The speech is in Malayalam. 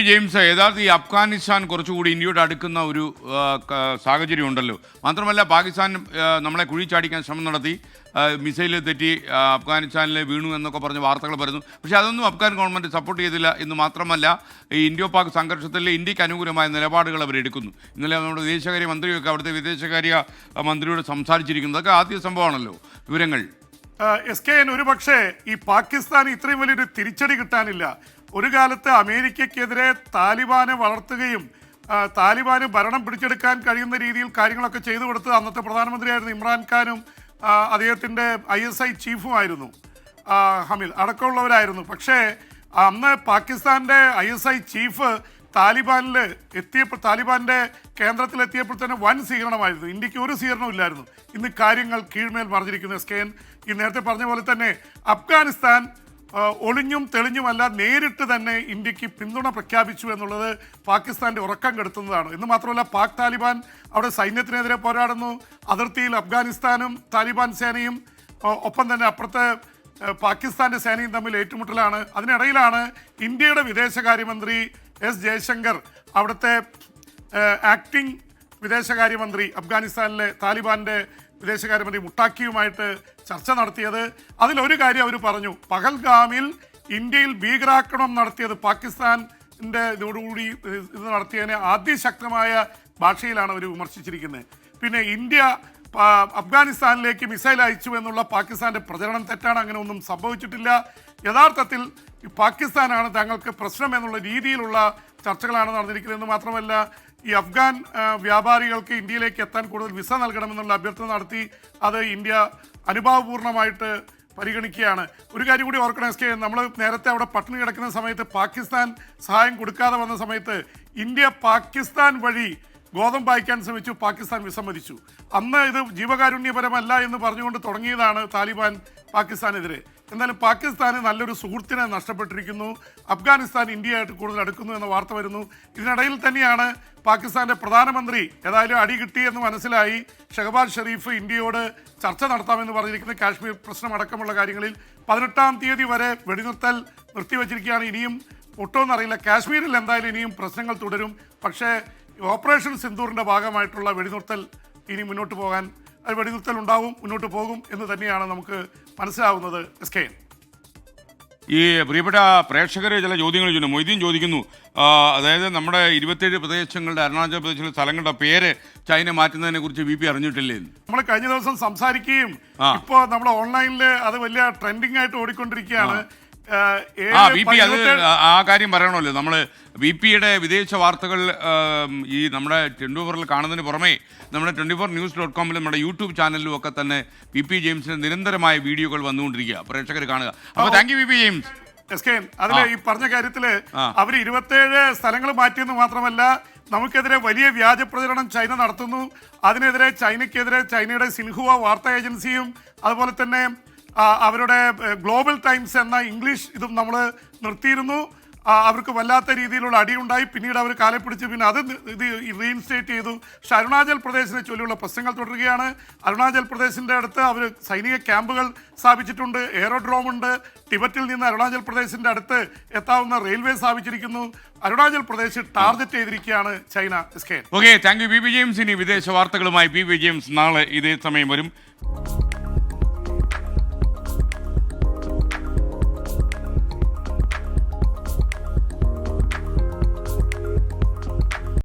ജെയിംസ്, യഥാർത്ഥ ഈ അഫ്ഗാനിസ്ഥാൻ കുറച്ചുകൂടി ഇന്ത്യയോട് അടുക്കുന്ന ഒരു സാഹചര്യം ഉണ്ടല്ലോ. മാത്രമല്ല പാകിസ്ഥാൻ നമ്മളെ കുഴിച്ചാടിക്കാൻ ശ്രമം നടത്തി, മിസൈൽ തെറ്റി അഫ്ഗാനിസ്ഥാനിൽ വീണു എന്നൊക്കെ പറഞ്ഞ് വാർത്തകൾ വരുന്നു. പക്ഷേ അതൊന്നും അഫ്ഗാൻ ഗവൺമെൻറ് സപ്പോർട്ട് ചെയ്തില്ല എന്ന് മാത്രമല്ല, ഈ ഇന്ത്യ പാക് സംഘർഷത്തിൽ ഇന്ത്യക്ക് അനുകൂലമായ നിലപാടുകൾ അവരെടുക്കുന്നു. ഇന്നലെ നമ്മുടെ വിദേശകാര്യ മന്ത്രിയൊക്കെ അവിടുത്തെ വിദേശകാര്യ മന്ത്രിയോട് സംസാരിച്ചിരിക്കുന്നു. അതൊക്കെ ആദ്യ സംഭവമാണല്ലോ. വിവരങ്ങൾ SKN ഒരുപക്ഷെ ഈ പാകിസ്ഥാൻ ഇത്രയും വലിയൊരു തിരിച്ചടി കിട്ടാനില്ല. ഒരു കാലത്ത് അമേരിക്കയ്ക്കെതിരെ താലിബാനെ വളർത്തുകയും താലിബാന് ഭരണം പിടിച്ചെടുക്കാൻ കഴിയുന്ന രീതിയിൽ കാര്യങ്ങളൊക്കെ ചെയ്തു കൊടുത്തത് അന്നത്തെ പ്രധാനമന്ത്രിയായിരുന്നു ഇമ്രാൻഖാനും അദ്ദേഹത്തിൻ്റെ ISI ചീഫുമായിരുന്നു ഹമീദ് അടക്കമുള്ളവരായിരുന്നു. പക്ഷേ അന്ന് പാകിസ്ഥാൻ്റെ ISI ചീഫ് താലിബാൻ്റെ കേന്ദ്രത്തിലെത്തിയപ്പോൾ തന്നെ വൻ സ്വീകരണമായിരുന്നു. ഇന്ത്യക്ക് ഒരു സ്വീകരണവും ഇല്ലായിരുന്നു. ഇന്ന് കാര്യങ്ങൾ കീഴ്മേൽ മറിഞ്ഞിരിക്കുന്നു. SKN ഈ നേരത്തെ പറഞ്ഞ പോലെ തന്നെ അഫ്ഗാനിസ്ഥാൻ ഒളിഞ്ഞും തെളിഞ്ഞുമല്ല നേരിട്ട് തന്നെ ഇന്ത്യക്ക് പിന്തുണ പ്രഖ്യാപിച്ചു എന്നുള്ളത് പാകിസ്ഥാൻ്റെ ഉറക്കം കെടുത്തുന്നതാണ്. എന്ന് മാത്രമല്ല, പാക് താലിബാൻ അവിടെ സൈന്യത്തിനെതിരെ പോരാടുന്നു. അതിർത്തിയിൽ അഫ്ഗാനിസ്ഥാനും താലിബാൻ സേനയും ഒപ്പം തന്നെ അപ്പുറത്തെ പാകിസ്ഥാൻ്റെ സേനയും തമ്മിൽ ഏറ്റുമുട്ടലാണ്. അതിനിടയിലാണ് ഇന്ത്യയുടെ വിദേശകാര്യമന്ത്രി S ജയശങ്കർ അവിടുത്തെ ആക്ടിംഗ് വിദേശകാര്യമന്ത്രി അഫ്ഗാനിസ്ഥാനിലെ താലിബാൻ്റെ വിദേശകാര്യമന്ത്രി മുട്ടാക്കിയുമായിട്ട് ചർച്ച നടത്തിയത്. അതിലൊരു കാര്യം അവർ പറഞ്ഞു, പഹൽഗാമിൽ ഇന്ത്യയിൽ ഭീകരാക്രമണം നടത്തിയത് പാകിസ്ഥാൻ്റെ ഇതോടുകൂടി ഇത് നടത്തിയതിനെ അതിശക്തമായ ഭാഷയിലാണ് അവർ വിമർശിച്ചിരിക്കുന്നത്. പിന്നെ ഇന്ത്യ അഫ്ഗാനിസ്ഥാനിലേക്ക് മിസൈൽ അയച്ചു എന്നുള്ള പാകിസ്ഥാൻ്റെ പ്രചരണം തെറ്റാണ്. അങ്ങനെ ഒന്നും സംഭവിച്ചിട്ടില്ല. യഥാർത്ഥത്തിൽ പാകിസ്ഥാനാണ് തങ്ങൾക്ക് പ്രശ്നം എന്നുള്ള രീതിയിലുള്ള ചർച്ചകളാണ് നടന്നിരിക്കുന്നതെന്ന് മാത്രമല്ല, ഈ അഫ്ഗാൻ വ്യാപാരികൾക്ക് ഇന്ത്യയിലേക്ക് എത്താൻ കൂടുതൽ വിസ നൽകണമെന്നുള്ള അഭ്യർത്ഥന നടത്തി. അത് ഇന്ത്യ അനുഭാവപൂർണ്ണമായിട്ട് പരിഗണിക്കുകയാണ്. ഒരു കാര്യം കൂടി ഓർക്കണം SKN, നമ്മൾ നേരത്തെ അവിടെ പട്ടിണി കിടക്കുന്ന സമയത്ത് പാകിസ്ഥാൻ സഹായം കൊടുക്കാതെ വന്ന സമയത്ത് ഇന്ത്യ പാകിസ്ഥാൻ വഴി ഗോതമ്പ് അയക്കാൻ ശ്രമിച്ചു. പാകിസ്ഥാൻ വിസമ്മതിച്ചു. അന്ന് ഇത് ജീവകാരുണ്യപരമല്ല എന്ന് പറഞ്ഞുകൊണ്ട് തുടങ്ങിയതാണ് താലിബാൻ പാകിസ്ഥാനെതിരെ. എന്നാലും പാകിസ്ഥാന് നല്ലൊരു സുഹൃത്തിനെ നഷ്ടപ്പെട്ടിരിക്കുന്നു. അഫ്ഗാനിസ്ഥാൻ ഇന്ത്യയായിട്ട് കൂടുതൽ അടുക്കുന്നു എന്ന വാർത്ത വരുന്നു. ഇതിനിടയിൽ തന്നെയാണ് പാകിസ്ഥാൻ്റെ പ്രധാനമന്ത്രി ഏതായാലും അടി കിട്ടിയെന്ന് മനസ്സിലായി ഷഹബാസ് ഷെരീഫ് ഇന്ത്യയോട് ചർച്ച നടത്താമെന്ന് പറഞ്ഞിരിക്കുന്നത്. കാശ്മീർ പ്രശ്നം അടക്കമുള്ള കാര്യങ്ങളിൽ 18-ാം തീയതി വരെ വെടിനിർത്തൽ നിർത്തിവെച്ചിരിക്കുകയാണ്. ഇനിയും ഒട്ടുമെന്നറിയില്ല. കാശ്മീരിൽ എന്തായാലും ഇനിയും പ്രശ്നങ്ങൾ തുടരും. പക്ഷേ ഓപ്പറേഷൻ സിന്ദൂറിൻ്റെ ഭാഗമായിട്ടുള്ള വെടിനിർത്തൽ ഇനി മുന്നോട്ട് പോകാൻ വെടിനിർത്തൽ ഉണ്ടാവും, മുന്നോട്ട് പോകും എന്ന് തന്നെയാണ് നമുക്ക് മനസ്സിലാവുന്നത്. SKN ഈ പ്രിയപ്പെട്ട പ്രേക്ഷകരെ ചില ചോദ്യങ്ങൾ ചോദിക്കുന്നു. മൊയ്തീൻ ചോദിക്കുന്നു, അതായത് നമ്മുടെ 27 പ്രദേശങ്ങളുടെ അരുണാചൽ പ്രദേശിലെ സ്ഥലങ്ങളുടെ പേര് ചൈന മാറ്റുന്നതിനെ കുറിച്ച് BP അറിഞ്ഞിട്ടില്ലേ? നമ്മൾ കഴിഞ്ഞ ദിവസം സംസാരിക്കുകയും ഇപ്പോൾ നമ്മൾ ഓൺലൈനിൽ അത് വലിയ ട്രെൻഡിങ് ആയിട്ട് ഓടിക്കൊണ്ടിരിക്കുകയാണ്. BP അത് ആ കാര്യം പറയണമല്ലോ. നമ്മൾ BPയുടെ വിദേശ വാർത്തകൾ ഈ നമ്മുടെ 24-ൽ കാണുന്നതിന് പുറമെ നമ്മുടെ 24news.com നമ്മുടെ യൂട്യൂബ് ചാനലിലും ഒക്കെ തന്നെ BP ജെയിംസിന്റെ നിരന്തരമായ വീഡിയോകൾ വന്നുകൊണ്ടിരിക്കുക. പ്രേക്ഷകർ കാണുക. അപ്പോൾ thank you BP James. SKN അതിൽ ഈ പറഞ്ഞ കാര്യത്തില് അവർ 27 സ്ഥലങ്ങൾ മാറ്റിയെന്ന് മാത്രമല്ല, നമുക്കെതിരെ വലിയ വ്യാജ പ്രചരണം ചൈന നടത്തുന്നു. അതിനെതിരെ ചൈനയുടെ സിൻഹുവ വാർത്താ ഏജൻസിയും അതുപോലെ തന്നെ അവരുടെ ഗ്ലോബൽ ടൈംസ് എന്ന ഇംഗ്ലീഷ് ഇതും നമ്മൾ നിർത്തിയിരുന്നു. അവർക്ക് വല്ലാത്ത രീതിയിലുള്ള അടിയുണ്ടായി. പിന്നീട് അവർ കാലെ പിടിച്ച് പിന്നെ അത് റീഇൻസ്റ്റേറ്റ് ചെയ്തു. പക്ഷെ അരുണാചൽ പ്രദേശിനെ ചൊല്ലിയുള്ള പ്രശ്നങ്ങൾ തുടരുകയാണ്. അരുണാചൽ പ്രദേശിൻ്റെ അടുത്ത് അവർ സൈനിക ക്യാമ്പുകൾ സ്ഥാപിച്ചിട്ടുണ്ട്, എയറോഡ്രോം ഉണ്ട്. ടിബറ്റിൽ നിന്ന് അരുണാചൽ പ്രദേശിൻ്റെ അടുത്ത് എത്താവുന്ന റെയിൽവേ സ്ഥാപിച്ചിരിക്കുന്നു. അരുണാചൽ പ്രദേശ് ടാർഗറ്റ് ചെയ്തിരിക്കുകയാണ് China. Okay, thank you BP James. ഇനി വിദേശ വാർത്തകളുമായി BP ജെയിംസ് നാളെ ഇതേ സമയം വരും.